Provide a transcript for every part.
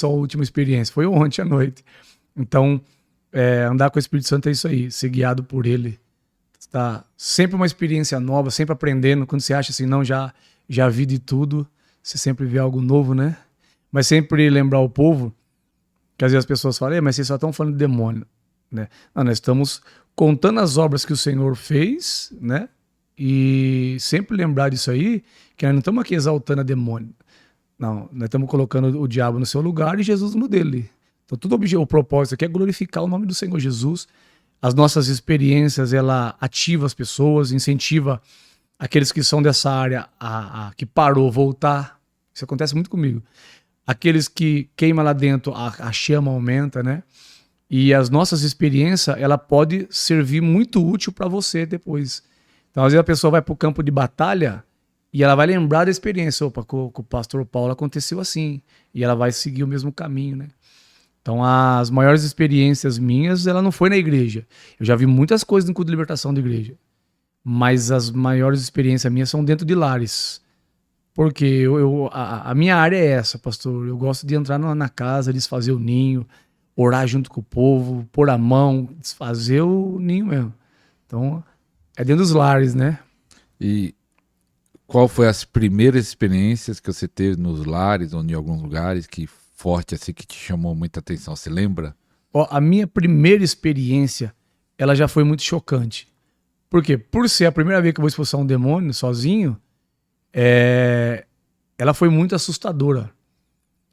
sua última experiência? Foi ontem à noite. Então, andar com o Espírito Santo é isso aí, ser guiado por ele. Tá sempre uma experiência nova, sempre aprendendo. Quando você acha assim, não, já vi de tudo, você sempre vê algo novo, né? Mas sempre lembrar o povo, que às vezes as pessoas falam, mas vocês só estão falando de demônio, né? Não, nós estamos contando as obras que o Senhor fez, né? E sempre lembrar disso aí, que nós não estamos aqui exaltando a demônio. Não, nós estamos colocando o diabo no seu lugar e Jesus no dele. Então, o propósito aqui é glorificar o nome do Senhor Jesus. As nossas experiências, ela ativa as pessoas, incentiva aqueles que são dessa área que parou, voltar. Isso acontece muito comigo. Aqueles que queimam lá dentro, a chama aumenta, né? E as nossas experiências, ela pode servir muito útil para você depois. Então, às vezes a pessoa vai para o campo de batalha e ela vai lembrar da experiência. Opa, com o pastor Paulo aconteceu assim. E ela vai seguir o mesmo caminho, né? Então, as maiores experiências minhas, ela não foi na igreja. Eu já vi muitas coisas no culto de libertação da igreja. Mas as maiores experiências minhas são dentro de lares. Porque a minha área é essa, pastor. Eu gosto de entrar na casa, desfazer o ninho, orar junto com o povo, pôr a mão, desfazer o ninho mesmo. Então, é dentro dos lares, né? E qual foi as primeiras experiências que você teve nos lares ou em alguns lugares que forte assim que te chamou muita atenção? Você lembra? Ó, a minha primeira experiência, ela já foi muito chocante. Por quê? Por ser a primeira vez que eu vou expulsar um demônio sozinho, ela foi muito assustadora.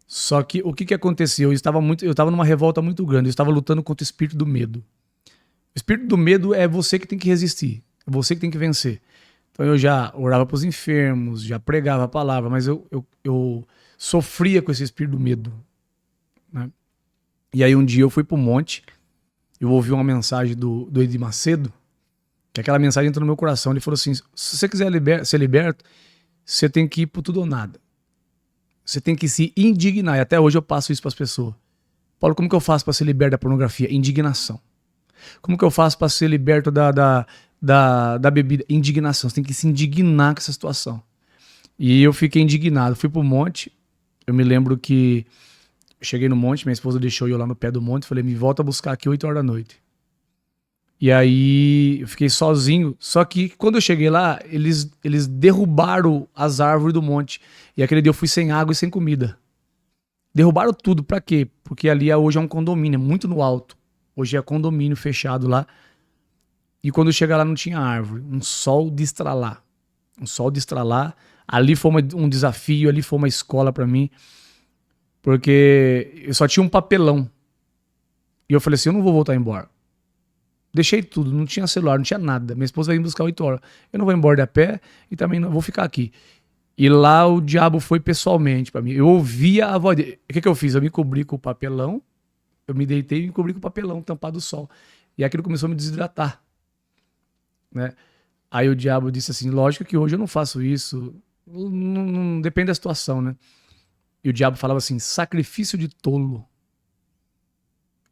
Só que o que aconteceu? Eu estava numa revolta muito grande. Eu estava lutando contra o espírito do medo. O espírito do medo é você que tem que resistir. É você que tem que vencer. Então eu já orava para os enfermos, já pregava a palavra, mas eu sofria com esse espírito do medo, né? E aí um dia eu fui pro monte, eu ouvi uma mensagem do Edir Macedo, que aquela mensagem entrou no meu coração. Ele falou assim: se você quiser ser liberto, você tem que ir pro tudo ou nada. Você tem que se indignar. E até hoje eu passo isso para as pessoas. Paulo, como que eu faço para ser liberto da pornografia? Indignação. Como que eu faço para ser liberto da bebida? Indignação. Você tem que se indignar com essa situação. E eu fiquei indignado. Fui pro monte. Eu me lembro que eu cheguei no monte, minha esposa deixou eu lá no pé do monte. Falei, me volta a buscar aqui 8 horas da noite. E aí eu fiquei sozinho. Só que quando eu cheguei lá, eles derrubaram as árvores do monte. E aquele dia eu fui sem água e sem comida. Derrubaram tudo. Pra quê? Porque ali hoje é um condomínio, é muito no alto. Hoje é condomínio fechado lá. E quando eu cheguei lá não tinha árvore. Um sol de estralar. Um sol de estralar. Ali foi um desafio, ali foi uma escola pra mim. Porque eu só tinha um papelão. E eu falei assim, eu não vou voltar embora. Deixei tudo, não tinha celular, não tinha nada. Minha esposa veio me buscar 8 horas. Eu não vou embora a pé e também não vou ficar aqui. E lá o diabo foi pessoalmente pra mim. Eu ouvia a voz dele. O que eu fiz? Eu me cobri com o papelão. Eu me deitei e me cobri com o papelão, tampado do sol. E aquilo começou a me desidratar, né? Aí o diabo disse assim, lógico que hoje eu não faço isso. Não depende da situação, né? E o diabo falava assim, sacrifício de tolo.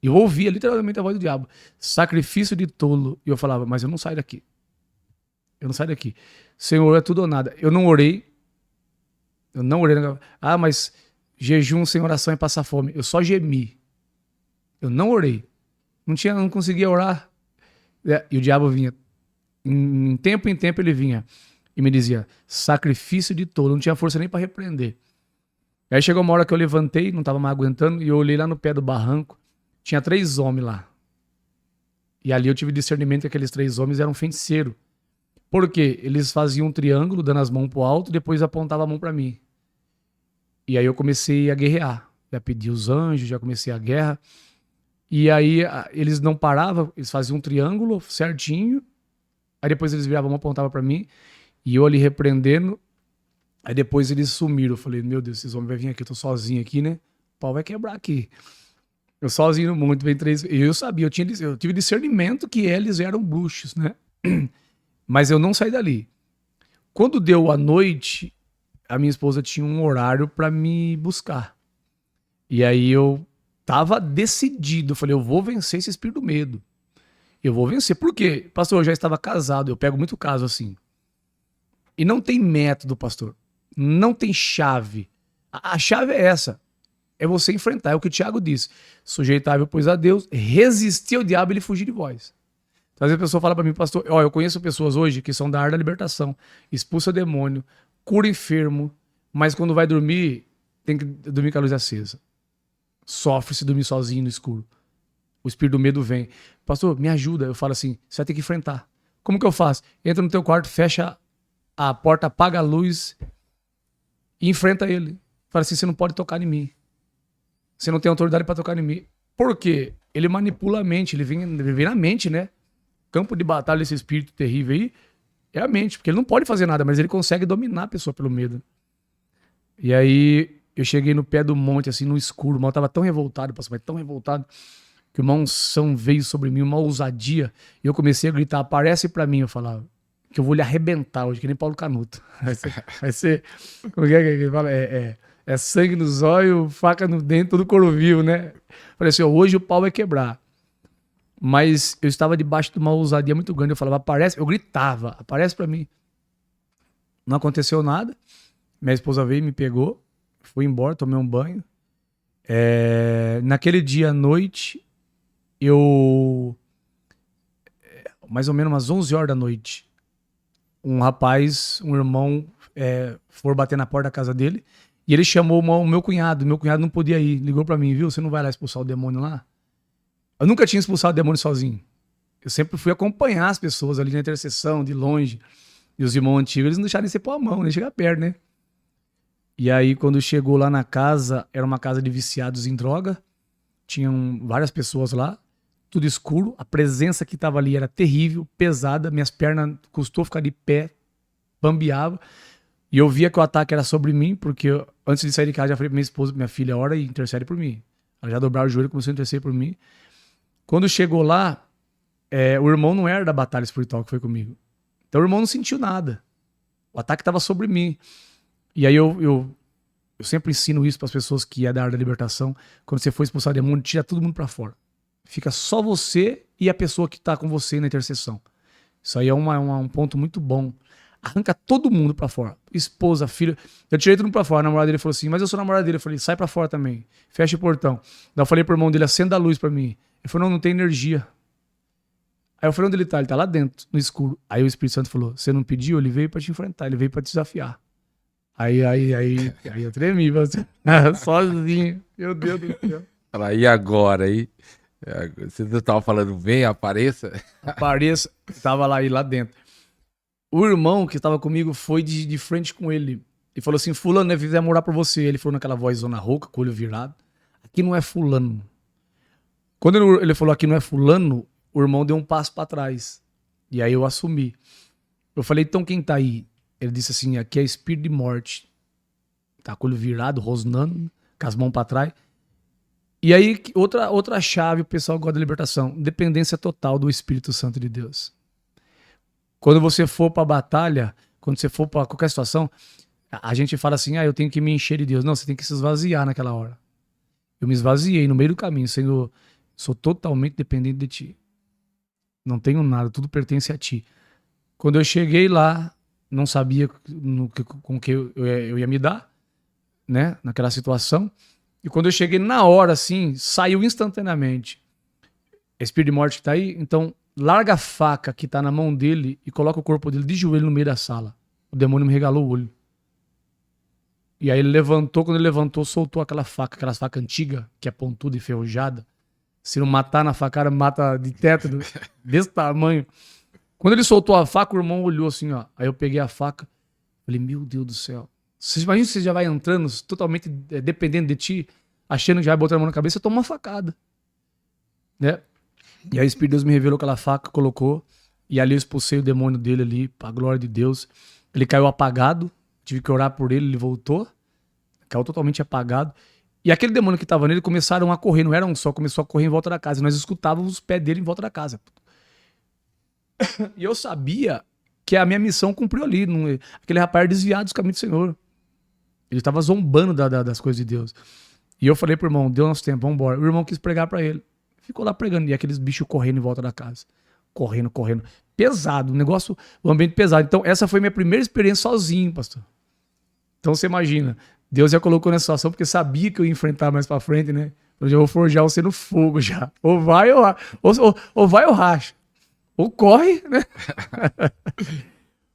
E eu ouvia literalmente a voz do diabo. Sacrifício de tolo. E eu falava, mas eu não saio daqui. Eu não saio daqui. Senhor, é tudo ou nada. Eu não orei. Eu não orei. Ah, mas jejum sem oração é passar fome. Eu só gemi. Eu não orei. Não conseguia orar. E o diabo vinha. Em tempo ele vinha. E me dizia, sacrifício de tolo. Não tinha força nem para repreender. Aí chegou uma hora que eu levantei, não estava mais aguentando. E eu olhei lá no pé do barranco. Tinha 3 homens lá. E ali eu tive discernimento que aqueles 3 homens eram feiticeiros. Por quê? Eles faziam um triângulo, dando as mãos pro alto, e depois apontavam a mão para mim. E aí eu comecei a guerrear. Já pedi os anjos, já comecei a guerra. E aí eles não paravam, eles faziam um triângulo certinho. Aí depois eles viravam a mão, apontavam para mim. E eu ali repreendendo. Aí depois eles sumiram. Eu falei, meu Deus, esses homens vão vir aqui, eu tô sozinho aqui, né? O pau vai quebrar aqui. Eu sozinho no monte, vem 3. Eu sabia, eu tive discernimento que eles eram bruxos, né? Mas eu não saí dali. Quando deu a noite, a minha esposa tinha um horário para me buscar. E aí eu tava decidido. Eu falei, eu vou vencer esse espírito do medo. Eu vou vencer. Por quê? Pastor, eu já estava casado. Eu pego muito caso assim. E não tem método, pastor. Não tem chave. A chave é essa. é você enfrentar. É o que o Tiago disse. Sujeitável, pois, a Deus, resistir ao diabo e ele fugir de vós. Então, às vezes a pessoa fala para mim, pastor, ó, eu conheço pessoas hoje que são da área da libertação, expulsa demônio, cura enfermo, mas quando vai dormir, tem que dormir com a luz acesa. Sofre se dormir sozinho no escuro. O espírito do medo vem. Pastor, me ajuda. Eu falo assim, você vai ter que enfrentar. Como que eu faço? Entra no teu quarto, fecha a porta, apaga a luz e enfrenta ele. Fala assim, você não pode tocar em mim. Você não tem autoridade para tocar em mim. Por quê? Ele manipula a mente, ele vem na mente, né? Campo de batalha desse espírito terrível aí é a mente, porque ele não pode fazer nada, mas ele consegue dominar a pessoa pelo medo. E aí eu cheguei no pé do monte, assim, no escuro, o mal tava tão revoltado, pastor, mas tão revoltado, que uma unção veio sobre mim, uma ousadia, e eu comecei a gritar, aparece pra mim, eu falava, que eu vou lhe arrebentar hoje, que nem Paulo Canuto. Vai ser como é que ele fala? É sangue nos olhos, faca no dente, todo couro vivo, né? Falei assim, ó, hoje o pau vai quebrar. Mas eu estava debaixo de uma ousadia muito grande, eu falava, aparece, eu gritava, aparece pra mim. Não aconteceu nada, minha esposa veio, me pegou, fui embora, tomei um banho. Naquele dia à noite, mais ou menos umas 11 horas da noite, um rapaz, um irmão, for bater na porta da casa dele, e ele chamou o meu cunhado não podia ir, ligou pra mim, viu, você não vai lá expulsar o demônio lá? Eu nunca tinha expulsado o demônio sozinho, eu sempre fui acompanhar as pessoas ali na intercessão, de longe, e os irmãos antigos, eles não deixaram de ser pôr a mão, nem chegar perto, né? E aí, quando chegou lá na casa, era uma casa de viciados em droga, tinham várias pessoas lá, tudo escuro, a presença que estava ali era terrível, pesada, minhas pernas custou ficar de pé, bambeava, e eu via que o ataque era sobre mim, porque antes de sair de casa já falei pra minha esposa, minha filha, ora e intercede por mim. Ela já dobrava o joelho e começou a interceder por mim. Quando chegou lá, o irmão não era da batalha espiritual que foi comigo. Então o irmão não sentiu nada. O ataque estava sobre mim. E aí eu sempre ensino isso para as pessoas que é da área da libertação. Quando você for expulsar o demônio, tira todo mundo para fora. Fica só você e a pessoa que está com você na intercessão. Isso aí é um ponto muito bom. Arranca todo mundo para fora. Esposa, filho. Eu tirei todo mundo para fora. A namorada dele falou assim, mas eu sou namorada dele. Eu falei, sai para fora também. Fecha o portão. Daí eu falei pro irmão dele, acenda a luz para mim. Ele falou, não tem energia. Aí eu falei, onde ele tá? Ele tá lá dentro, no escuro. Aí o Espírito Santo falou, você não pediu? Ele veio para te enfrentar, ele veio para te desafiar. Aí eu tremi, sozinho. Meu Deus do céu. Fala, e agora aí? Você tava falando, vem, apareça. Apareça, tava lá dentro. O irmão que estava comigo foi de frente com ele. E falou assim, fulano, né, fizemos orar por você. Ele falou naquela voz zona rouca, com o olho virado. Aqui não é fulano. Quando ele falou aqui não é fulano, o irmão deu um passo para trás. E aí eu assumi. Eu falei, então quem tá aí? Ele disse assim, aqui é espírito de morte. Tá com o olho virado, rosnando, com as mãos para trás. E aí, outra chave, o pessoal gosta da libertação. Dependência total do Espírito Santo de Deus. Quando você for pra batalha, quando você for pra qualquer situação, a gente fala assim, eu tenho que me encher de Deus. Não, você tem que se esvaziar naquela hora. Eu me esvaziei no meio do caminho, sou totalmente dependente de ti. Não tenho nada, tudo pertence a ti. Quando eu cheguei lá, não sabia com que eu ia me dar, né, naquela situação. E quando eu cheguei na hora, assim, saiu instantaneamente. Espírito de morte que tá aí, então larga a faca que tá na mão dele e coloca o corpo dele de joelho no meio da sala. O demônio me regalou o olho. E aí ele levantou, quando ele levantou, soltou aquelas facas antigas, que é pontuda e enferrujada. Se não matar na facada, mata de teto, desse tamanho. Quando ele soltou a faca, o irmão olhou assim, ó. Aí eu peguei a faca, falei, meu Deus do céu. Você imagina que você já vai entrando totalmente dependendo de ti, achando que já vai botar a mão na cabeça, toma uma facada. Né? E aí o Espírito de Deus me revelou aquela faca, colocou, e ali eu expulsei o demônio dele ali, pra glória de Deus. Ele caiu apagado, tive que orar por ele voltou, caiu totalmente apagado. E aquele demônio que tava nele começaram a correr, não era um só, começou a correr em volta da casa. Nós escutávamos os pés dele em volta da casa. E eu sabia que a minha missão cumpriu ali. Aquele rapaz era desviado dos caminhos do Senhor. Ele estava zombando das coisas de Deus. E eu falei pro irmão, deu nosso tempo, vamos embora. O irmão quis pregar pra ele. Ficou lá pregando. E aqueles bichos correndo em volta da casa. Correndo. Pesado, um ambiente pesado. Então essa foi minha primeira experiência sozinho, pastor. Então você imagina, Deus já colocou nessa situação porque sabia que eu ia enfrentar mais pra frente, né? Eu já vou forjar você no fogo já. Ou vai ou vai ou racha. Ou corre, né?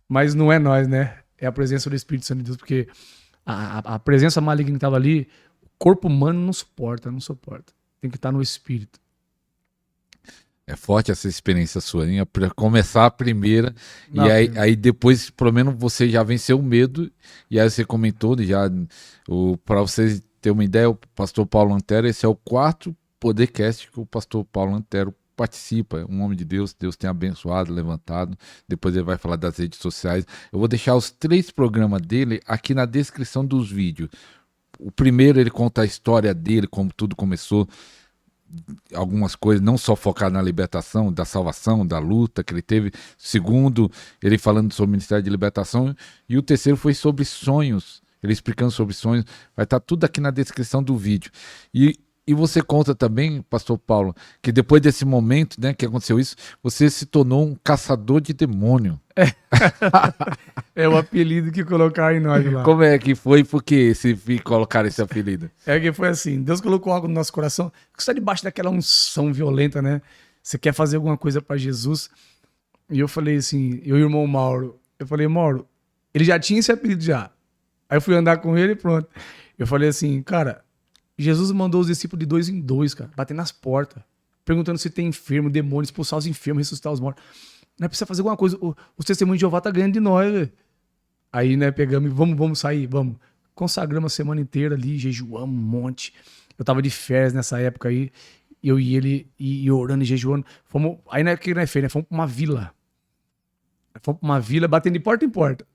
Mas não é nós, né? É a presença do Espírito Santo de Deus, porque a presença maligna que estava ali, o corpo humano não suporta, não suporta. Tem que estar no Espírito. É forte essa experiência sua, hein? Pra começar a primeira, Não, e aí depois, pelo menos, você já venceu o medo, e aí você comentou, já, para vocês terem uma ideia, o pastor Paulo Antero, esse é o 4º podcast que o pastor Paulo Antero participa, um homem de Deus, Deus tem abençoado, levantado, depois ele vai falar das redes sociais. Eu vou deixar os 3 programas dele aqui na descrição dos vídeos. O primeiro, ele conta a história dele, como tudo começou, algumas coisas, não só focar na libertação, da salvação, da luta que ele teve. Segundo, ele falando sobre o Ministério de Libertação. E o terceiro foi sobre sonhos, ele explicando sobre sonhos. Vai estar tudo aqui na descrição do vídeo. E você conta também, pastor Paulo, que depois desse momento, né, que aconteceu isso, você se tornou um caçador de demônio. É o apelido que colocaram em nós lá. Como é que foi? Por que colocaram esse apelido? É que foi assim, Deus colocou algo no nosso coração, que está debaixo daquela unção violenta, né? Você quer fazer alguma coisa para Jesus. E eu falei assim, eu e o irmão Mauro, eu falei, Mauro, ele já tinha esse apelido já. Aí eu fui andar com ele e pronto. Eu falei assim, cara, Jesus mandou os discípulos de 2 em 2, cara, bater nas portas, perguntando se tem enfermo, demônio, expulsar os enfermos, ressuscitar os mortos. Não é precisa fazer alguma coisa. Os testemunhos de Jeová tá ganhando de nós, velho. Aí, né, pegamos e vamos sair, vamos. Consagramos a semana inteira ali, jejuamos um monte. Eu tava de férias nessa época aí, eu e ele, e orando e jejuando. Fomos, aí não é que não é feio, né? Fomos pra uma vila. Fomos pra uma vila, batendo de porta em porta.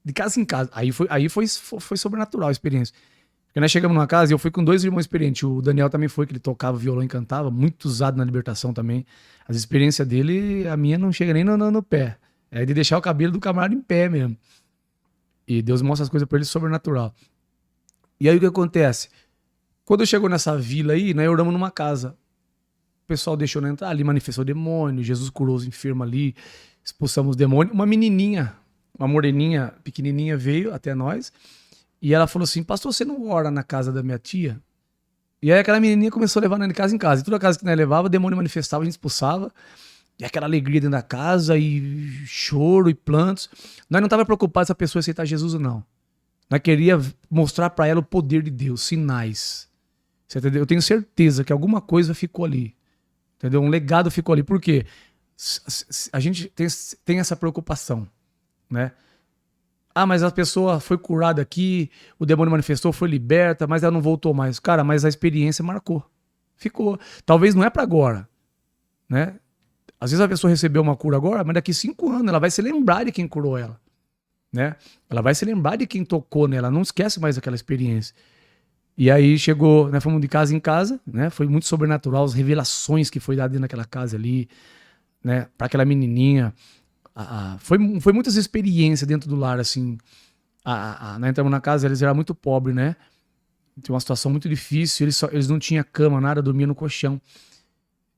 De casa em casa. Aí foi sobrenatural a experiência. Porque nós chegamos numa casa e eu fui com 2 irmãos experientes. O Daniel também foi, que ele tocava violão e cantava, muito usado na libertação também. As experiências dele, a minha não chega nem no pé. É de deixar o cabelo do camarada em pé mesmo. E Deus mostra as coisas pra ele sobrenatural. E aí o que acontece? Quando chegou nessa vila aí, nós oramos numa casa. O pessoal deixou nós entrar ali, manifestou o demônio, Jesus curou os enfermos ali, expulsamos os demônios. Uma menininha, uma moreninha pequenininha veio até nós. E ela falou assim, pastor, você não ora na casa da minha tia? E aí aquela menininha começou a levar nós de casa em casa. E toda casa que nós levava, o demônio manifestava, a gente expulsava. E aquela alegria dentro da casa, e choro, e plantos. Nós não estávamos preocupados se a pessoa aceitar Jesus ou não. Nós queríamos mostrar para ela o poder de Deus, sinais. Você entendeu? Eu tenho certeza que alguma coisa ficou ali. Entendeu? Um legado ficou ali. Por quê? A gente tem essa preocupação, né? Ah, mas a pessoa foi curada aqui, o demônio manifestou, foi liberta, mas ela não voltou mais. Cara, mas a experiência marcou. Ficou. Talvez não é para agora, né? Às vezes a pessoa recebeu uma cura agora, mas daqui 5 anos ela vai se lembrar de quem curou ela, né? Ela vai se lembrar de quem tocou nela, não esquece mais aquela experiência. E aí chegou, né, fomos de casa em casa, né? Foi muito sobrenatural, as revelações que foi dado naquela casa ali, né? Para aquela menininha. Foi muitas experiências dentro do lar, assim. Nós entramos na casa, eles eram muito pobres, né? Tinha uma situação muito difícil, eles não tinham cama, nada, dormiam no colchão.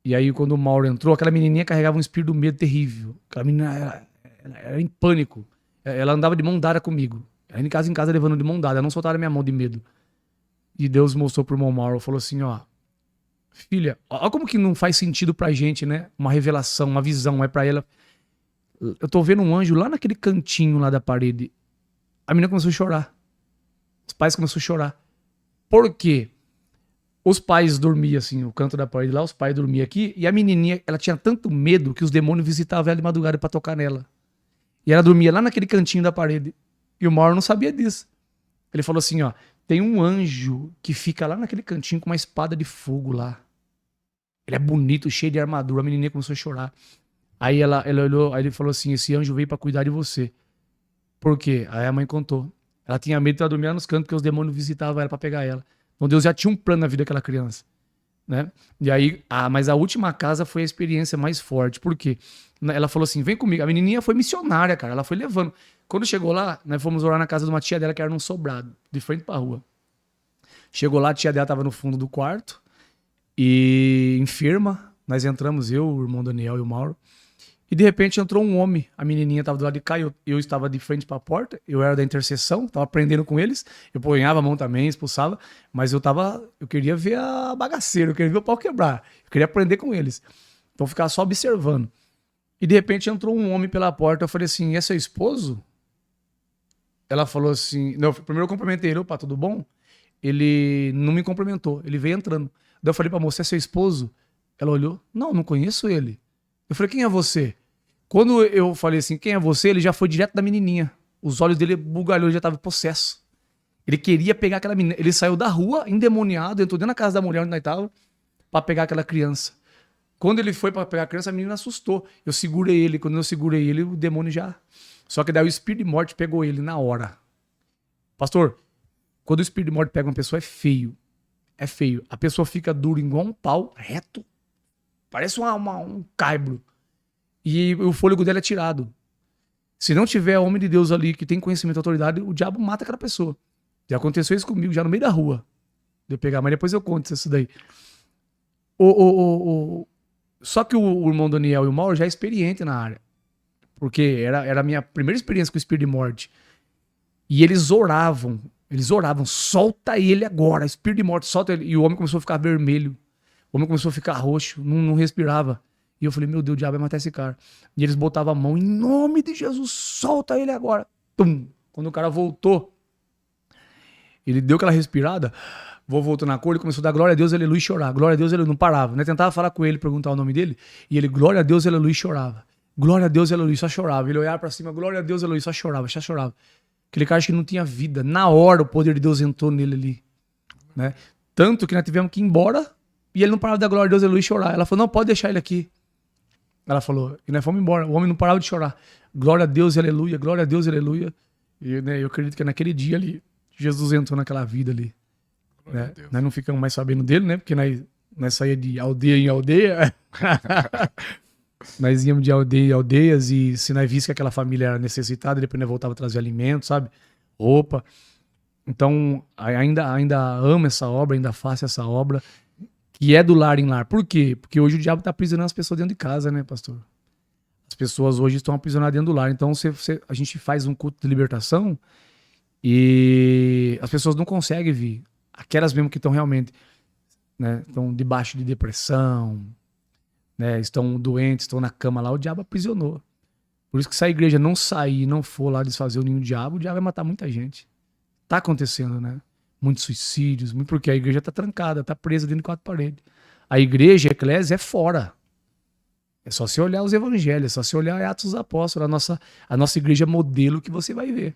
E aí, quando o Mauro entrou, aquela menininha carregava um espírito do medo terrível. Aquela menina era em pânico. Ela andava de mão dada comigo. Aí, de casa em casa, levando de mão dada. Ela não soltava a minha mão de medo. E Deus mostrou pro irmão Mauro, falou assim, ó, filha, ó como que não faz sentido pra gente, né? Uma revelação, uma visão, é pra ela. Eu tô vendo um anjo lá naquele cantinho lá da parede. A menina começou a chorar. Os pais começaram a chorar. Por quê? Os pais dormiam assim, o canto da parede lá, os pais dormiam aqui, e a menininha, ela tinha tanto medo que os demônios visitavam ela de madrugada pra tocar nela. E ela dormia lá naquele cantinho da parede. E o Mauro não sabia disso. Ele falou assim, ó, tem um anjo que fica lá naquele cantinho com uma espada de fogo lá. Ele é bonito, cheio de armadura. A menininha começou a chorar. Aí ela olhou, aí ele falou assim, esse anjo veio pra cuidar de você. Por quê? Aí a mãe contou. Ela tinha medo de ela dormir lá nos cantos, porque os demônios visitavam ela pra pegar ela. Então Deus já tinha um plano na vida daquela criança, né? E aí, mas a última casa foi a experiência mais forte. Por quê? Ela falou assim, vem comigo. A menininha foi missionária, cara. Ela foi levando. Quando chegou lá, nós fomos orar na casa de uma tia dela que era num sobrado, de frente pra rua. Chegou lá, a tia dela tava no fundo do quarto e enferma. Nós entramos, eu, o irmão Daniel e o Mauro. E de repente entrou um homem, a menininha estava do lado de cá, eu estava de frente para a porta, eu era da intercessão, estava aprendendo com eles, eu ponhava a mão também, expulsava, mas eu queria ver a bagaceira, eu queria ver o pau quebrar, eu queria aprender com eles. Então eu ficava só observando. E de repente entrou um homem pela porta, eu falei assim, é seu esposo? Ela falou assim, não, primeiro eu cumprimentei ele, opa, tudo bom? Ele não me cumprimentou, ele veio entrando. Daí eu falei pra moça, é seu esposo? Ela olhou, não conheço ele. Eu falei, quem é você? Quando eu falei assim, quem é você? Ele já foi direto da menininha. Os olhos dele bugalhou, ele já tava possesso. Ele queria pegar aquela menina. Ele saiu da rua, endemoniado, entrou dentro da casa da mulher onde nós tava, pra pegar aquela criança. Quando ele foi pra pegar a criança, a menina assustou. Eu segurei ele. Quando eu segurei ele, o demônio já... Só que daí o espírito de morte pegou ele na hora. Pastor, quando o espírito de morte pega uma pessoa, é feio. É feio. A pessoa fica dura igual um pau, reto. Parece um caibro. E o fôlego dela é tirado. Se não tiver homem de Deus ali que tem conhecimento e autoridade, o diabo mata aquela pessoa. Já aconteceu isso comigo, já no meio da rua. De eu pegar, mas depois eu conto isso daí. Só que o irmão Daniel e o Mauro já é experiente na área. Porque era a minha primeira experiência com o espírito de morte. E eles oravam, solta ele agora, espírito de morte, solta ele. E o homem começou a ficar vermelho, o homem começou a ficar roxo, não respirava. E eu falei, meu Deus, o diabo vai matar esse cara. E eles botavam a mão, em nome de Jesus, solta ele agora. Tum. Quando o cara voltou, ele deu aquela respirada, voltou na cor, ele começou a dar glória a Deus, aleluia, e chorar. Glória a Deus, aleluia, não parava. Né? Tentava falar com ele, perguntar o nome dele, e ele, glória a Deus, aleluia, e chorava. Glória a Deus, aleluia, só chorava. Ele olhava pra cima, glória a Deus, aleluia, só chorava. Aquele cara que não tinha vida. Na hora o poder de Deus entrou nele ali. Né? Tanto que nós tivemos que ir embora e ele não parava de dar glória a Deus, aleluia, e chorar. Ela falou, não, pode deixar ele aqui. Ela falou, e nós fomos embora. O homem não parava de chorar. Glória a Deus, aleluia, glória a Deus, aleluia. E né, eu acredito que naquele dia ali, Jesus entrou naquela vida ali. Né? Nós não ficamos mais sabendo dele, né? Porque nós saíamos de aldeia em aldeia. Nós íamos de aldeia em aldeias e se nós visse que aquela família era necessitada, depois nós voltava a trazer alimento, sabe? Roupa. Então, ainda amo essa obra, ainda faço essa obra, que é do lar em lar. Por quê? Porque hoje o diabo está aprisionando as pessoas dentro de casa, né, pastor? As pessoas hoje estão aprisionadas dentro do lar. Então, a gente faz um culto de libertação e as pessoas não conseguem vir. Aquelas mesmo que estão realmente, né, estão debaixo de depressão, né, estão doentes, estão na cama lá, o diabo aprisionou. Por isso que se a igreja não sair, não for lá desfazer o ninho do diabo, o diabo vai matar muita gente. Tá acontecendo, né? Muitos suicídios, porque a igreja tá trancada, tá presa dentro de 4 paredes. A igreja, a eclésia, é fora. É só você olhar os evangelhos, é só você olhar Atos dos Apóstolos, a nossa igreja modelo que você vai ver.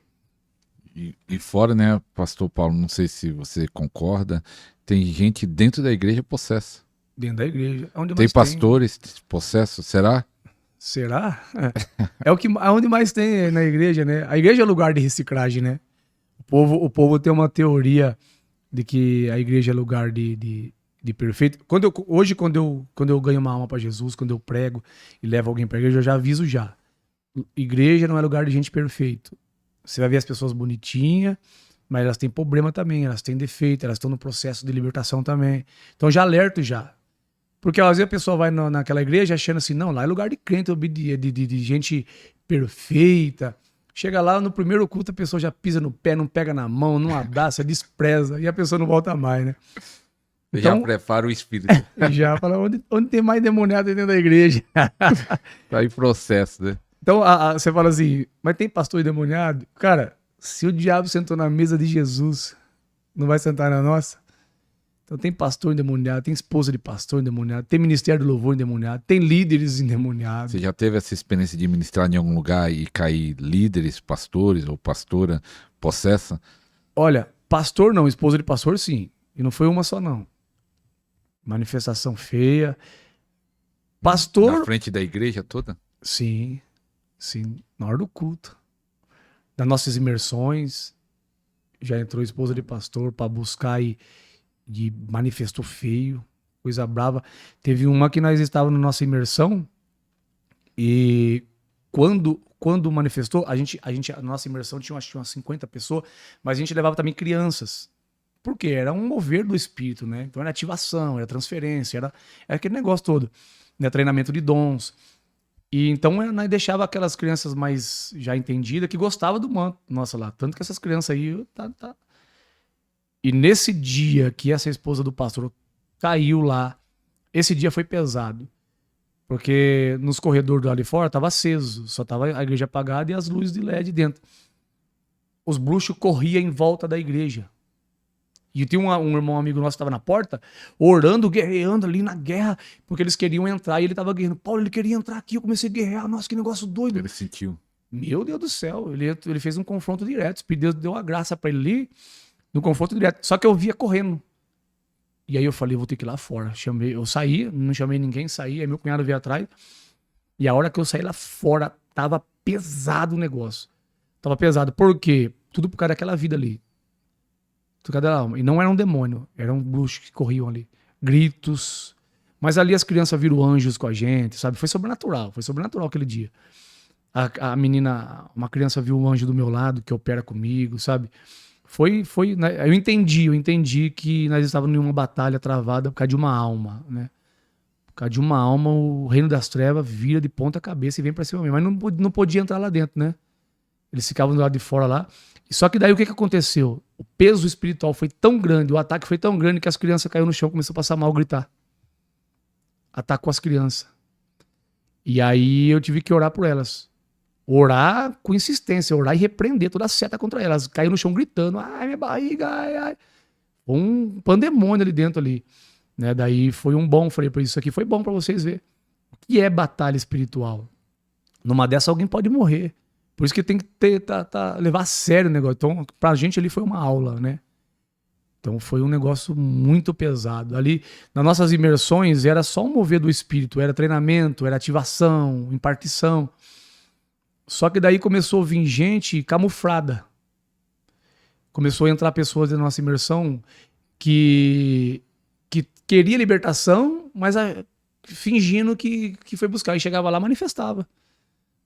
E fora, né, pastor Paulo, não sei se você concorda, tem gente dentro da igreja possessa. Dentro da igreja. Onde tem mais pastores possessos, será? Será? É onde mais tem na igreja, né? A igreja é lugar de reciclagem, né? O povo tem uma teoria de que a igreja é lugar de perfeito. Hoje, quando eu ganho uma alma para Jesus, quando eu prego e levo alguém para a igreja, eu já aviso já. Igreja não é lugar de gente perfeito. Você vai ver as pessoas bonitinhas, mas elas têm problema também, elas têm defeito, elas estão no processo de libertação também. Então já alerto já. Porque às vezes a pessoa vai naquela igreja achando assim, não, lá é lugar de crente, de gente perfeita. Chega lá, no primeiro culto a pessoa já pisa no pé, não pega na mão, não abraça, despreza, e a pessoa não volta mais, né? Então, já prepara o espírito. Já fala, onde tem mais demoniado dentro da igreja? Tá em processo, né? Então você fala assim, mas tem pastor endemoniado? Cara, se o diabo sentou na mesa de Jesus, não vai sentar na nossa? Então tem pastor endemoniado, tem esposa de pastor endemoniado, tem ministério do louvor endemoniado, tem líderes endemoniados. Você já teve essa experiência de ministrar em algum lugar e cair líderes, pastores ou pastora possessa? Olha, pastor não, esposa de pastor sim. E não foi uma só não. Manifestação feia. Pastor... Na frente da igreja toda? Sim, na hora do culto. Das nossas imersões, já entrou esposa de pastor para buscar e manifestou feio, coisa brava. Teve uma que nós estávamos na nossa imersão e quando manifestou, a nossa imersão tinha umas 50 pessoas, mas a gente levava também crianças. Porque era um mover do espírito, né? Então era ativação, era transferência, era aquele negócio todo. Né? Treinamento de dons. E então nós deixava aquelas crianças mais já entendidas que gostavam do manto. Nossa, lá, tanto que essas crianças aí, tá. E nesse dia que essa esposa do pastor caiu lá, esse dia foi pesado. Porque nos corredores lá de fora tava aceso, só tava a igreja apagada e as luzes de LED dentro. Os bruxos corriam em volta da igreja. E tinha um irmão amigo nosso que estava na porta, orando, guerreando ali na guerra, porque eles queriam entrar e ele estava guerreando. Paulo, ele queria entrar aqui, eu comecei a guerrear. Nossa, que negócio doido. Ele sentiu. Meu Deus do céu, ele fez um confronto direto. O Espírito de Deus deu a graça para ele ali, no confronto direto. Só que eu via correndo. E aí eu falei, vou ter que ir lá fora. Eu saí, não chamei ninguém, saí. Aí meu cunhado veio atrás. E a hora que eu saí lá fora, tava pesado o negócio. Tava pesado. Por quê? Tudo por causa daquela vida ali. Tudo por causa da alma. E não era um demônio, eram bruxos que corriam ali. Gritos. Mas ali as crianças viram anjos com a gente, sabe? Foi sobrenatural aquele dia. A menina, uma criança viu um anjo do meu lado, que opera comigo, sabe? Foi, né? Eu entendi que nós estávamos em uma batalha travada por causa de uma alma, né? Por causa de uma alma, o reino das trevas vira de ponta cabeça e vem pra cima mesmo. Mas não podia entrar lá dentro, né? Eles ficavam do lado de fora lá. Só que daí o que aconteceu? O peso espiritual foi tão grande, o ataque foi tão grande que as crianças caíram no chão, começou a passar mal, gritar. Atacou as crianças. E aí eu tive que orar por elas. Orar com insistência, orar e repreender toda a seta contra elas. Caiu no chão gritando, ai, minha barriga, ai, ai. Um pandemônio ali dentro ali. Né? Daí foi falei, por isso aqui foi bom pra vocês verem. O que é batalha espiritual? Numa dessa alguém pode morrer. Por isso que tem que levar a sério o negócio. Então, pra gente ali foi uma aula, né? Então foi um negócio muito pesado. Ali, nas nossas imersões, era só um mover do espírito. Era treinamento, era ativação, impartição. Só que daí começou a vir gente camuflada. Começou a entrar pessoas da nossa imersão que queria libertação, mas fingindo que foi buscar. E chegava lá, manifestava.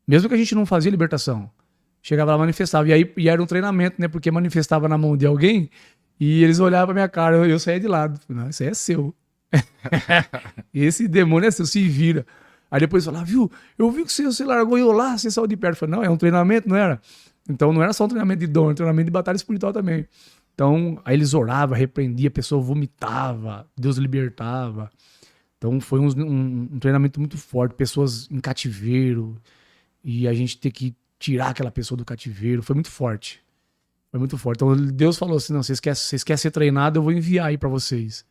Mesmo que a gente não fazia libertação. Chegava lá, manifestava. E era um treinamento, né? Porque manifestava na mão de alguém e eles olhavam pra minha cara, eu saía de lado. Não, isso aí é seu. Esse demônio é seu, se vira. Aí depois falava, viu, eu vi que você largou eu lá, você saiu de perto. Eu falei, não, é um treinamento, não era? Então não era só um treinamento de dom, era um treinamento de batalha espiritual também. Então, aí eles oravam, repreendiam, a pessoa vomitava, Deus libertava. Então foi um treinamento muito forte, pessoas em cativeiro, e a gente ter que tirar aquela pessoa do cativeiro, foi muito forte. Foi muito forte. Então Deus falou assim, não, vocês querem ser treinados, eu vou enviar aí para vocês.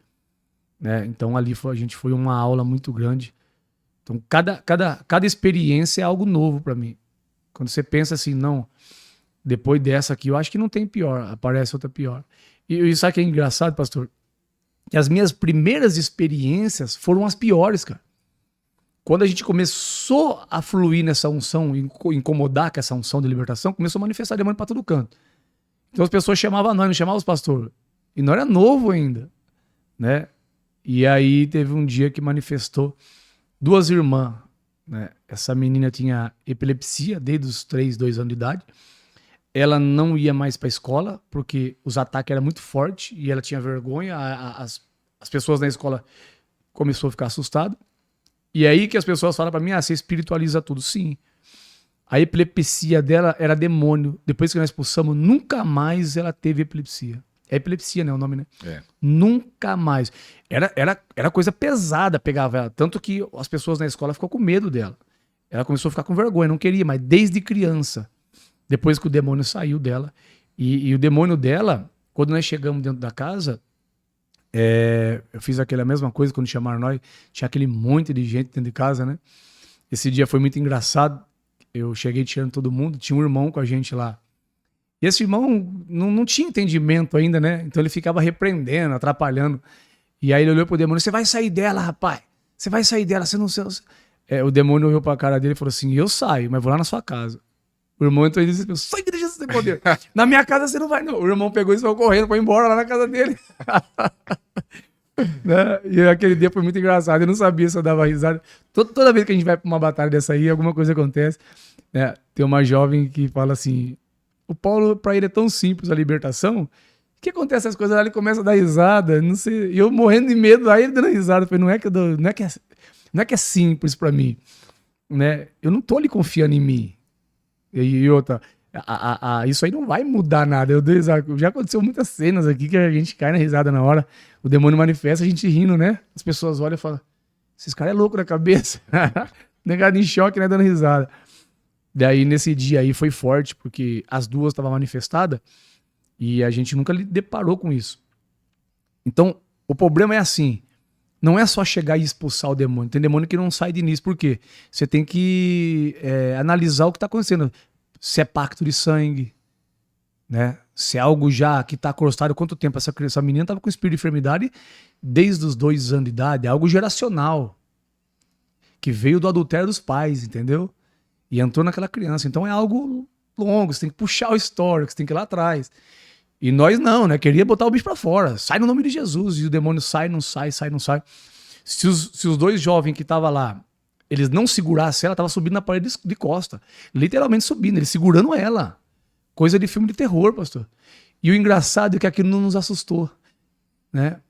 Né? Então ali a gente foi uma aula muito grande. Então, cada experiência é algo novo para mim. Quando você pensa assim, não, depois dessa aqui, eu acho que não tem pior, aparece outra pior. E sabe o que é engraçado, pastor? Que as minhas primeiras experiências foram as piores, cara. Quando a gente começou a fluir nessa unção, incomodar com essa unção de libertação, começou a manifestar demônio para todo canto. Então as pessoas chamavam nós, não chamavam os pastores. E não era novo ainda, né? E aí teve um dia que manifestou 2 irmãs, né? Essa menina tinha epilepsia desde os 2 anos de idade. Ela não ia mais para a escola porque os ataques eram muito fortes e ela tinha vergonha. As pessoas na escola começaram a ficar assustadas. E aí que as pessoas falam para mim, você espiritualiza tudo. Sim. A epilepsia dela era demônio. Depois que nós expulsamos, nunca mais ela teve epilepsia. É epilepsia, né? O nome, né? É. Nunca mais. Era coisa pesada, pegava ela. Tanto que as pessoas na escola ficou com medo dela. Ela começou a ficar com vergonha, não queria, mas desde criança. Depois que o demônio saiu dela. E o demônio dela, quando nós chegamos dentro da casa, eu fiz aquela mesma coisa quando chamaram nós. Tinha aquele monte de gente dentro de casa, né? Esse dia foi muito engraçado. Eu cheguei tirando todo mundo. Tinha um irmão com a gente lá. E esse irmão não tinha entendimento ainda, né? Então ele ficava repreendendo, atrapalhando. E aí ele olhou pro demônio, você vai sair dela, rapaz. Você vai sair dela, você não... O demônio olhou pra cara dele e falou assim, eu saio, mas vou lá na sua casa. O irmão entrou e disse, sai de Jesus sem poder. Na minha casa você não vai, não. O irmão pegou e saiu correndo, foi embora lá na casa dele. Né? E aquele dia foi muito engraçado, eu não sabia se eu dava risada. Toda vez que a gente vai pra uma batalha dessa aí, alguma coisa acontece. Né? Tem uma jovem que fala assim, o Paulo, pra ele é tão simples a libertação, que acontece essas coisas lá, ele começa a dar risada, não sei, e eu morrendo de medo, aí ele dando risada, eu falei, não é que é simples pra mim. né? Eu não tô ali confiando em mim. E outra, isso aí não vai mudar nada. Já aconteceu muitas cenas aqui que a gente cai na risada na hora. O demônio manifesta, a gente rindo, né? As pessoas olham e falam, esses caras é louco na cabeça. Negado em choque, né? Dando risada. Daí, nesse dia aí, foi forte, porque as duas estavam manifestadas e a gente nunca deparou com isso. Então, o problema é assim, não é só chegar e expulsar o demônio. Tem demônio que não sai de início. Por quê? Você tem que analisar o que está acontecendo. Se é pacto de sangue, né? Se é algo já que está crostado. Quanto tempo essa menina estava com espírito de enfermidade desde os 2 anos de idade. É algo geracional. Que veio do adultério dos pais, entendeu? E entrou naquela criança. Então é algo longo. Você tem que puxar o histórico, você tem que ir lá atrás. E nós não, né? Queria botar o bicho pra fora. Sai no nome de Jesus. E o demônio sai, não sai, sai, não sai. Se os 2 jovens que estavam lá, eles não segurassem ela, tava subindo na parede de costa. Literalmente subindo, eles segurando ela. Coisa de filme de terror, pastor. E o engraçado é que aquilo não nos assustou, né?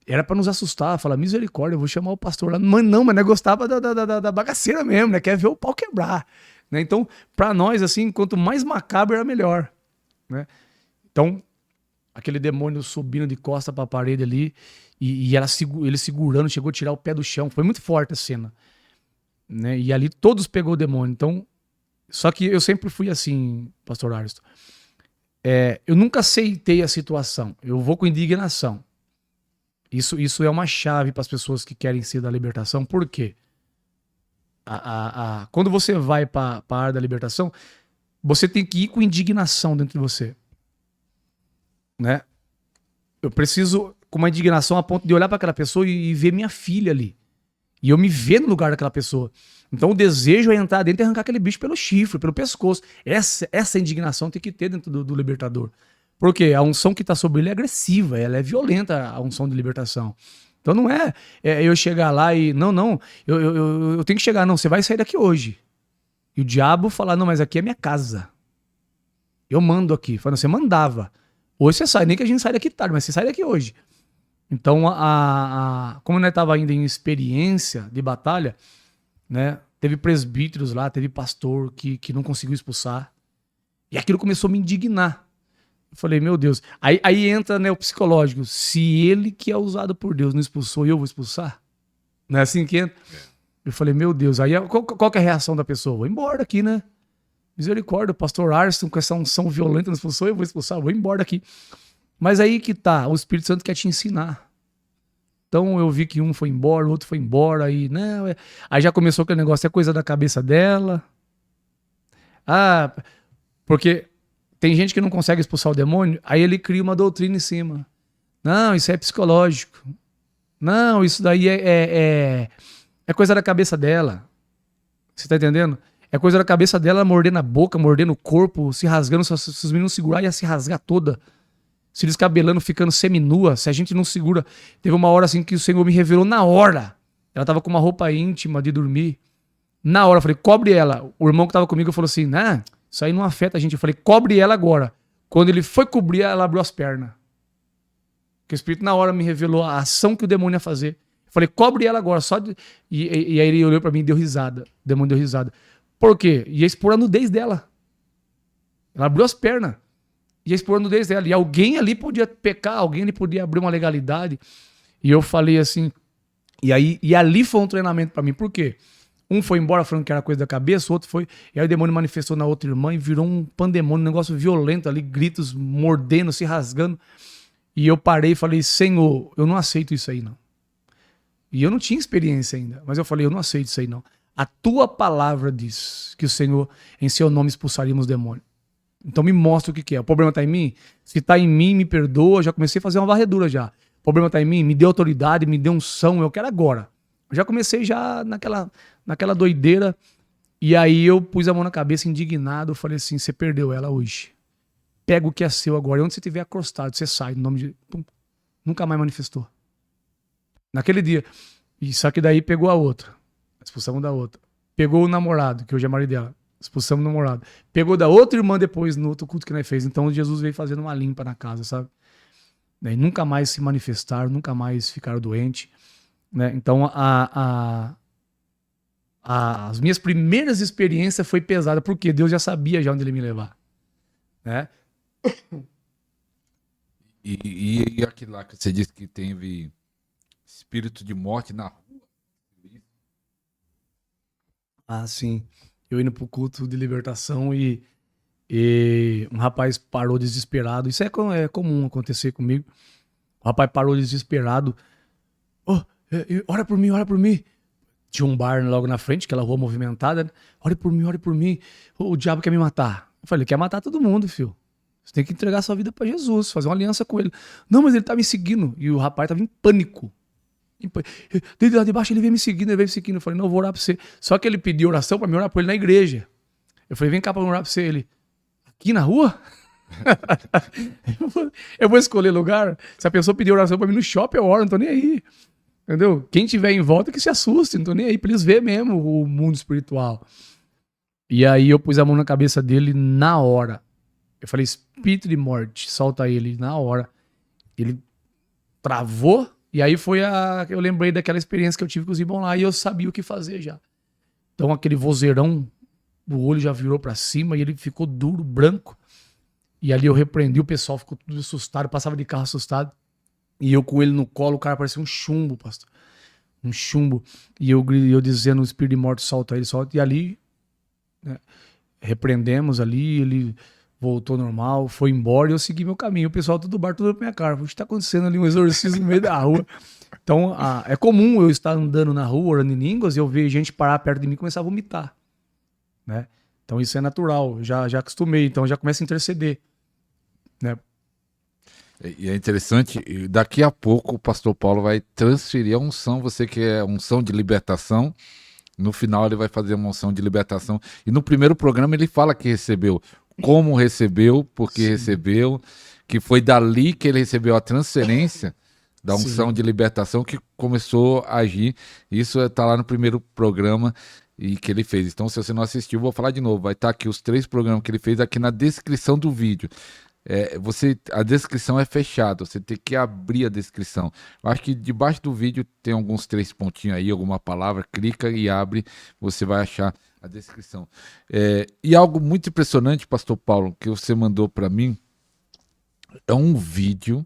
Era pra nos assustar, falar, misericórdia, eu vou chamar o pastor lá. Mas não, mas nós gostava da bagaceira mesmo, né? Quer ver o pau quebrar. Né? Então, pra nós, assim, quanto mais macabro, era melhor. Né? Então, aquele demônio subindo de costa pra parede ali, e ele segurando, chegou a tirar o pé do chão. Foi muito forte a cena. Né? E ali todos pegou o demônio. Então, só que eu sempre fui assim, pastor Aristo. Eu nunca aceitei a situação. Eu vou com indignação. Isso é uma chave para as pessoas que querem ser da libertação. Por quê? Quando você vai para a área da libertação, você tem que ir com indignação dentro de você. Né? Eu preciso com uma indignação a ponto de olhar para aquela pessoa e ver minha filha ali. E eu me ver no lugar daquela pessoa. Então o desejo é entrar dentro e arrancar aquele bicho pelo chifre, pelo pescoço. Essa indignação tem que ter dentro do libertador. Porque a unção que está sobre ele é agressiva, ela é violenta, a unção de libertação. Então não é eu chegar lá e, não, eu tenho que chegar, não, você vai sair daqui hoje. E o diabo falar, não, mas aqui é minha casa. Eu mando aqui. Fala, você mandava. Hoje você sai, nem que a gente saia daqui tarde, mas você sai daqui hoje. Então, como nós estava ainda em experiência de batalha, né, teve presbíteros lá, teve pastor que não conseguiu expulsar. E aquilo começou a me indignar. Eu falei, meu Deus. Aí entra, né, o psicológico. Se ele que é usado por Deus não expulsou, eu vou expulsar? Não é assim que entra? Eu falei, meu Deus. Aí qual que é a reação da pessoa? Vou embora daqui, né? Misericórdia, o pastor Arston com essa unção violenta não expulsou, eu vou expulsar, vou embora daqui. Mas aí que tá, o Espírito Santo quer te ensinar. Então eu vi que um foi embora, o outro foi embora, aí, não, aí já começou aquele negócio, é coisa da cabeça dela. Porque tem gente que não consegue expulsar o demônio, aí ele cria uma doutrina em cima. Não, isso é psicológico. Não, isso daí é coisa da cabeça dela. Você tá entendendo? É coisa da cabeça dela mordendo a boca, mordendo o corpo, se rasgando. Se os meninos segurar, ia se rasgar toda. Se descabelando, ficando seminua. Se a gente não segura. Teve uma hora assim que o Senhor me revelou na hora. Ela tava com uma roupa íntima de dormir. Na hora, eu falei, cobre ela. O irmão que tava comigo falou assim, nah, isso aí não afeta a gente. Eu falei, cobre ela agora. Quando ele foi cobrir, ela abriu as pernas. Porque o Espírito na hora me revelou a ação que o demônio ia fazer. Eu falei, cobre ela agora. E aí ele olhou pra mim e deu risada. O demônio deu risada. Por quê? Ia expor a nudez dela. Ela abriu as pernas. Ia expor a nudez dela. E alguém ali podia pecar, alguém ali podia abrir uma legalidade. E eu falei assim. E ali foi um treinamento pra mim. Por quê? Um foi embora falando que era coisa da cabeça, o outro foi. E aí o demônio manifestou na outra irmã e virou um pandemônio, um negócio violento ali, gritos mordendo, se rasgando. E eu parei e falei, Senhor, eu não aceito isso aí, não. E eu não tinha experiência ainda, mas eu falei, eu não aceito isso aí, não. A tua palavra diz que o Senhor, em seu nome, expulsaríamos os demônios. Então me mostra o que é. O problema está em mim? Se está em mim, me perdoa. Já comecei a fazer uma varredura já. O problema está em mim? Me dê autoridade, me dê unção. Eu quero agora. Eu já comecei já naquela doideira. E aí eu pus a mão na cabeça, indignado. Eu falei assim, você perdeu ela hoje. Pega o que é seu agora. E onde você estiver acostado, você sai. No nome de... Pum. Nunca mais manifestou. Naquele dia. E só que daí pegou a outra. Expulsamos da outra. Pegou o namorado, que hoje é marido dela. Expulsamos o namorado. Pegou da outra irmã depois, no outro culto que nós fez. Então Jesus veio fazendo uma limpa na casa, sabe? Daí nunca mais se manifestaram, nunca mais ficaram doentes. Né? Então a as minhas primeiras experiências foi pesada, porque Deus já sabia já onde ele ia me levar, né? E aquilo lá que você disse que teve espírito de morte na rua? Ah, sim. Eu indo pro culto de libertação e um rapaz parou desesperado. Isso é comum acontecer comigo. O rapaz parou desesperado. Oh, ora por mim, ora por mim. Tinha um bar logo na frente, aquela rua movimentada. Né? Ore por mim, ore por mim. O diabo quer me matar. Eu falei, ele quer matar todo mundo, filho. Você tem que entregar sua vida pra Jesus, fazer uma aliança com ele. Não, mas ele tá me seguindo. E o rapaz tava em pânico. Desde lá de baixo ele veio me seguindo, ele veio me seguindo. Eu falei, não, eu vou orar pra você. Só que ele pediu oração pra mim orar por ele na igreja. Eu falei, vem cá pra orar pra você. Ele, aqui na rua? Eu vou escolher lugar. Se a pessoa pedir oração pra mim no shopping, eu oro, não tô nem aí. Entendeu? Quem tiver em volta que se assuste, não tô nem aí pra eles verem mesmo o mundo espiritual. E aí eu pus a mão na cabeça dele na hora. Eu falei, espírito de morte, solta ele na hora. Ele travou, e aí eu lembrei daquela experiência que eu tive com os irmãos lá, e eu sabia o que fazer já. Então aquele vozeirão, o olho já virou pra cima, e ele ficou duro, branco. E ali eu repreendi, o pessoal ficou tudo assustado, passava de carro assustado. E eu com ele no colo, o cara parecia um chumbo, pastor. Um chumbo. E eu dizendo, o espírito de morte, solta ele, solta. E ali, né, repreendemos ali, ele voltou normal, foi embora e eu segui meu caminho. O pessoal todo do bar, tudo na minha cara. O que está acontecendo ali, um exorcismo no meio da rua. Então, é comum eu estar andando na rua, orando em línguas, e eu ver gente parar perto de mim e começar a vomitar. Né? Então isso é natural, já acostumei, então já começa a interceder. Né? E é interessante, daqui a pouco o pastor Paulo vai transferir a unção, você que é unção de libertação, no final ele vai fazer uma unção de libertação, e no primeiro programa ele fala que recebeu, como recebeu, porque Sim. recebeu, que foi dali que ele recebeu a transferência da unção Sim. de libertação que começou a agir, isso está lá no primeiro programa e que ele fez. Então se você não assistiu, vou falar de novo, vai estar aqui os 3 programas que ele fez aqui na descrição do vídeo. A descrição é fechada, você tem que abrir a descrição. Eu acho que debaixo do vídeo tem alguns 3 pontinhos aí, alguma palavra, clica e abre, você vai achar a descrição. E algo muito impressionante, pastor Paulo, que você mandou para mim, é um vídeo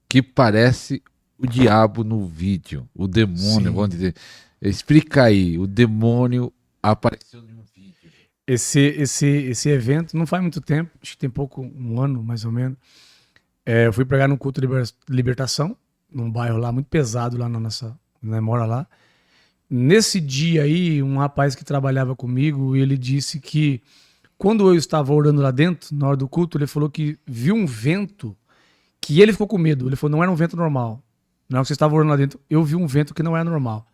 que parece o diabo no vídeo, o demônio, Sim. vamos dizer. Explica aí, o demônio apareceu no vídeo. Esse evento não faz muito tempo, acho que tem um ano mais ou menos. Eu fui pregar num culto de libertação, num bairro lá muito pesado, lá na nossa, né, mora lá. Nesse dia aí, um rapaz que trabalhava comigo, ele disse que quando eu estava orando lá dentro, na hora do culto, ele falou que viu um vento que ele ficou com medo. Ele falou, não era um vento normal. Na hora que você estava orando lá dentro, eu vi um vento que não era normal.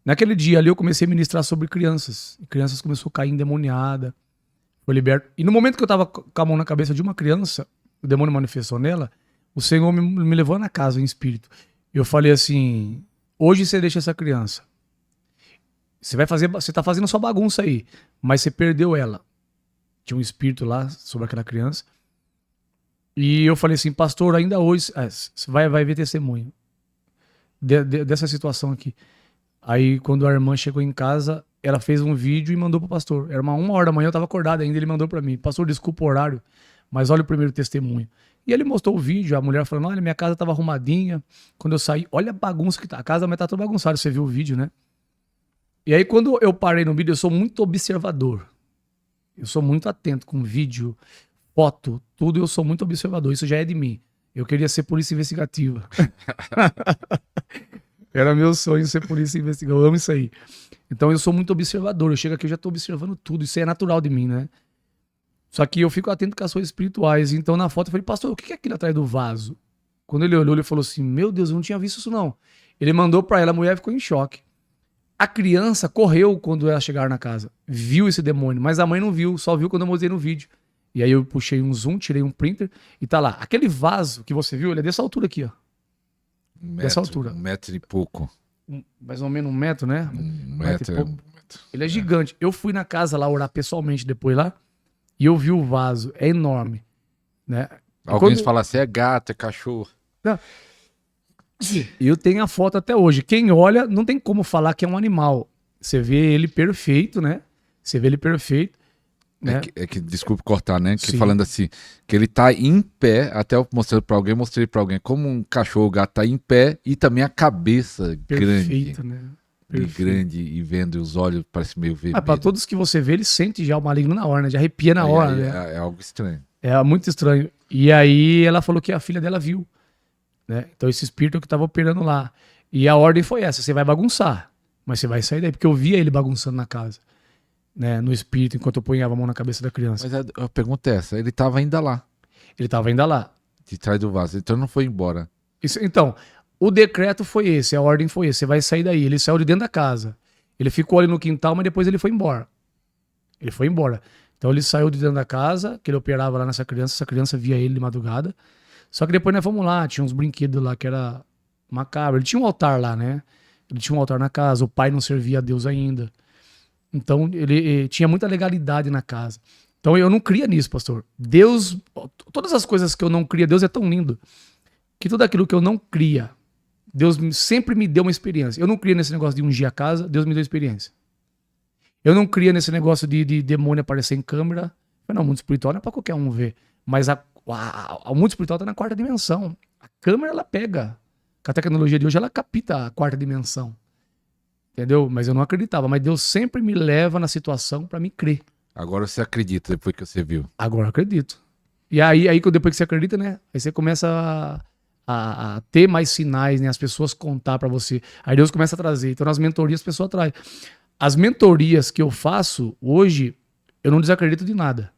Naquele dia ali eu comecei a ministrar sobre crianças. E crianças começaram a cair endemoniada. Foi liberto. E no momento que eu estava com a mão na cabeça de uma criança, o demônio manifestou nela, o Senhor me levou na casa em espírito. Eu falei assim, hoje você deixa essa criança. Você tá fazendo sua bagunça aí, mas você perdeu ela. Tinha um espírito lá sobre aquela criança. E eu falei assim, pastor, ainda hoje, você vai ver testemunho dessa situação aqui. Aí, quando a irmã chegou em casa, ela fez um vídeo e mandou pro pastor. Era 1h da manhã, eu tava acordado ainda, ele mandou pra mim. Pastor, desculpa o horário, mas olha o primeiro testemunho. E ele mostrou o vídeo, a mulher falando, olha, minha casa tava arrumadinha. Quando eu saí, olha a bagunça que tá. A casa da mulher tá toda bagunçada, você viu o vídeo, né? E aí, quando eu parei no vídeo, eu sou muito observador. Eu sou muito atento com vídeo, foto, tudo, eu sou muito observador. Isso já é de mim. Eu queria ser polícia investigativa. Era meu sonho ser polícia investigador, eu amo isso aí. Então eu sou muito observador, eu chego aqui, eu já tô observando tudo, isso é natural de mim, né? Só que eu fico atento com as coisas espirituais, então na foto eu falei, pastor, o que é aquilo atrás do vaso? Quando ele olhou, ele falou assim, meu Deus, eu não tinha visto isso não. Ele mandou pra ela, a mulher ficou em choque. A criança correu quando ela chegar na casa, viu esse demônio, mas a mãe não viu, só viu quando eu mostrei no vídeo. E aí eu puxei um zoom, tirei um printer e tá lá. Aquele vaso que você viu, ele é dessa altura aqui, ó. Dessa altura. 1 metro e pouco. Mais ou menos 1 metro, né? 1 metro e pouco. Ele é gigante. Eu fui na casa lá orar pessoalmente depois lá e eu vi o vaso. É enorme. Né? Alguém fala assim, é gato, é cachorro. Não. Eu tenho a foto até hoje. Quem olha, não tem como falar que é um animal. Você vê ele perfeito, né? Você vê ele perfeito, né? Desculpe cortar, né? Que Sim. falando assim, que ele tá em pé, até eu mostrei pra alguém, como um cachorro, o gato tá em pé e também a cabeça Perfeito, né? grande e vendo os olhos, parece meio Mas para vermelho. todos que você vê, ele sente já o maligno na hora, né? Já arrepia na hora, Aí né? é algo estranho. É muito estranho. E aí ela falou que a filha dela viu, né? Então esse espírito que tava operando lá. E a ordem foi essa: você vai bagunçar, mas você vai sair daí, porque eu via ele bagunçando na casa, né? No espírito, enquanto eu ponhava a mão na cabeça da criança. Mas a pergunta é essa, ele tava ainda lá, Ele tava ainda lá. de trás do vaso, então não foi embora. Então, o decreto foi esse, a ordem foi esse: você vai sair daí. Ele saiu de dentro da casa. Ele ficou ali no quintal, mas depois ele foi embora. Ele foi embora. Então ele saiu de dentro da casa, que ele operava lá nessa criança, essa criança via ele de madrugada. Só que depois nós fomos lá, tinha uns brinquedos lá que era macabro. Ele tinha um altar lá, né? Ele tinha um altar na casa, o pai não servia a Deus ainda. Então ele tinha muita legalidade na casa. Então eu não cria nisso, pastor. Deus, todas as coisas que eu não cria, Deus é tão lindo, que tudo aquilo que eu não cria, Deus sempre me deu uma experiência. Eu não cria nesse negócio de ungir a casa, Deus me deu experiência. Eu não cria nesse negócio de demônio aparecer em câmera. Não, o mundo espiritual não é pra qualquer um ver. Mas o mundo espiritual tá na quarta dimensão. A câmera, ela pega. Com a tecnologia de hoje, ela capta a quarta dimensão. Entendeu? Mas eu não acreditava. Mas Deus sempre me leva na situação pra me crer. Agora você acredita depois que você viu. Agora eu acredito. E aí depois que você acredita, né? Aí você começa a ter mais sinais, né? As pessoas contar pra você. Aí Deus começa a trazer. Então nas mentorias as pessoas trazem. As mentorias que eu faço hoje, eu não desacredito de nada.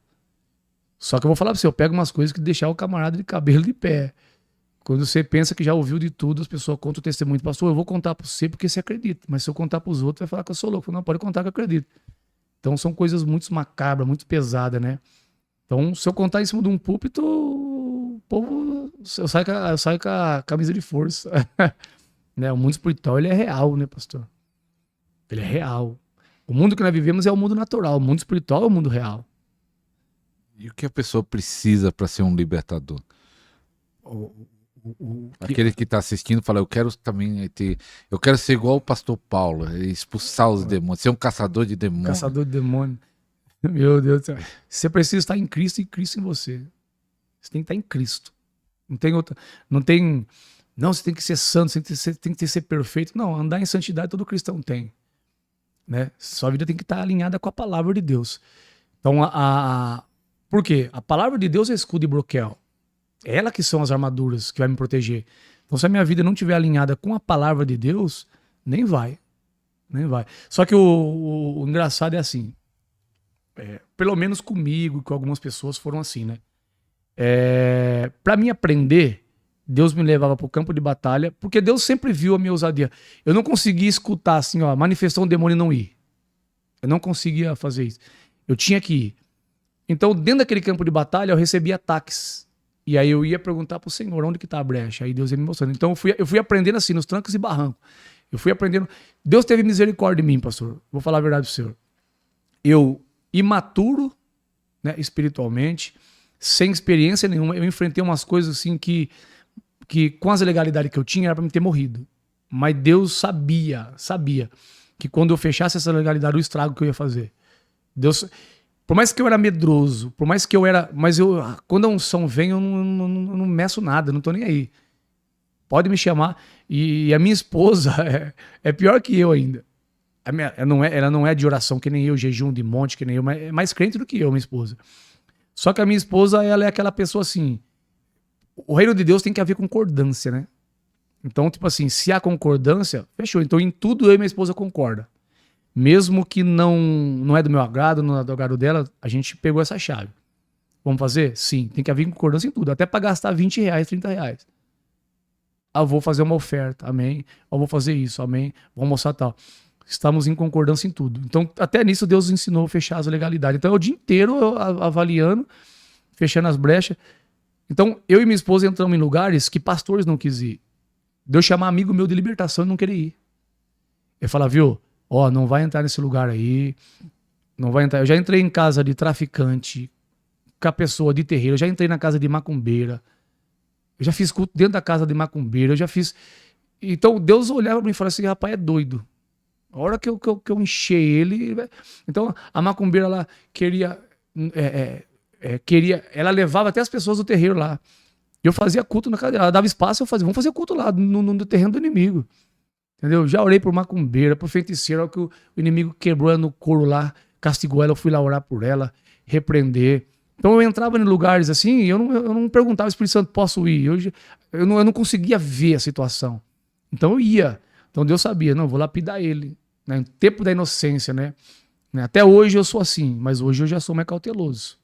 Só que eu vou falar pra você, eu pego umas coisas que deixar o camarada de cabelo de pé. Quando você pensa que já ouviu de tudo, as pessoas contam o testemunho. Pastor, eu vou contar pra você porque você acredita. Mas se eu contar pros outros, vai falar que eu sou louco. Não, pode contar que eu acredito. Então são coisas muito macabras, muito pesadas, né? Então, se eu contar em cima de um púlpito, o povo, eu saio com a camisa de força. Né? O mundo espiritual, ele é real, né, pastor? Ele é real. O mundo que nós vivemos é o mundo natural. O mundo espiritual é o mundo real. E o que a pessoa precisa para ser um libertador? Aquele que está assistindo fala, eu quero também ter, eu quero ser igual o pastor Paulo, expulsar os demônios, ser um caçador de demônios. Caçador de demônios. Meu Deus do céu. Você precisa estar em Cristo e Cristo em você. Você tem que estar em Cristo. Não tem outra. Não tem. Não, você tem que ser santo, você tem que ser perfeito. Não, andar em santidade todo cristão tem. Né? Sua vida tem que estar alinhada com a palavra de Deus. Então, por quê? A palavra de Deus é escudo e broquel. É ela que são as armaduras que vai me proteger. Então, se a minha vida não estiver alinhada com a palavra de Deus, nem vai. Nem vai. Só que o engraçado é assim. Pelo menos comigo, com algumas pessoas foram assim, né? Para mim aprender, Deus me levava para o campo de batalha, porque Deus sempre viu a minha ousadia. Eu não conseguia escutar assim, ó, manifestar um demônio e não ir. Eu não conseguia fazer isso. Eu tinha que ir. Então, dentro daquele campo de batalha, eu recebia ataques. E aí eu ia perguntar pro Senhor, onde que tá a brecha? Aí Deus ia me mostrando. Então eu fui aprendendo assim, nos trancos e barrancos. Eu fui aprendendo. Deus teve misericórdia de mim, pastor. Vou falar a verdade pro senhor. Eu, imaturo, né, espiritualmente, sem experiência nenhuma, eu enfrentei umas coisas assim que com as legalidades que eu tinha era pra me ter morrido. Mas Deus sabia que quando eu fechasse essa legalidade, o estrago que eu ia fazer. Deus... Por mais que eu era medroso, por mais que eu era... Mas quando a unção vem, eu não meço nada, não tô nem aí. Pode me chamar. E a minha esposa é pior que eu ainda. Ela não é de oração que nem eu, jejum de monte que nem eu, mas é mais crente do que eu, minha esposa. Só que a minha esposa, ela é aquela pessoa assim... O reino de Deus tem que haver concordância, né? Então, tipo assim, se há concordância, fechou. Então, em tudo eu e minha esposa concorda. Mesmo que não é do meu agrado, não é do agrado dela, a gente pegou essa chave. Vamos fazer? Sim, tem que haver concordância em tudo. Até para gastar R$20, R$30. Ah, vou fazer uma oferta, amém. Eu vou fazer isso, amém. Vou almoçar tal. Estamos em concordância em tudo. Então, até nisso, Deus ensinou a fechar as legalidades. Então, é o dia inteiro avaliando, fechando as brechas. Então, eu e minha esposa entramos em lugares que pastores não quis ir. Deus chamar amigo meu de libertação e não querer ir. Ele fala, viu? Ó, não vai entrar nesse lugar aí, não vai entrar. Eu já entrei em casa de traficante, com a pessoa de terreiro, eu já entrei na casa de macumbeira, eu já fiz culto dentro da casa de macumbeira, eu já fiz... Então Deus olhava pra mim e falava assim, rapaz, é doido. A hora que eu enchei ele... Então, a macumbeira lá queria... ela levava até as pessoas do terreiro lá. Eu fazia culto na casa dela. Ela dava espaço, eu fazia. Vamos fazer culto lá, no terreno do inimigo. Entendeu? Já orei por macumbeira, por feiticeira. A hora que o inimigo quebrou ela no couro lá, castigou ela, eu fui lá orar por ela, repreender. Então eu entrava em lugares assim e eu não perguntava, Espírito Santo, posso ir? Eu não conseguia ver a situação. Então eu ia. Então Deus sabia, não, vou lapidar ele. Né? No tempo da inocência, né? Até hoje eu sou assim, mas hoje eu já sou mais cauteloso.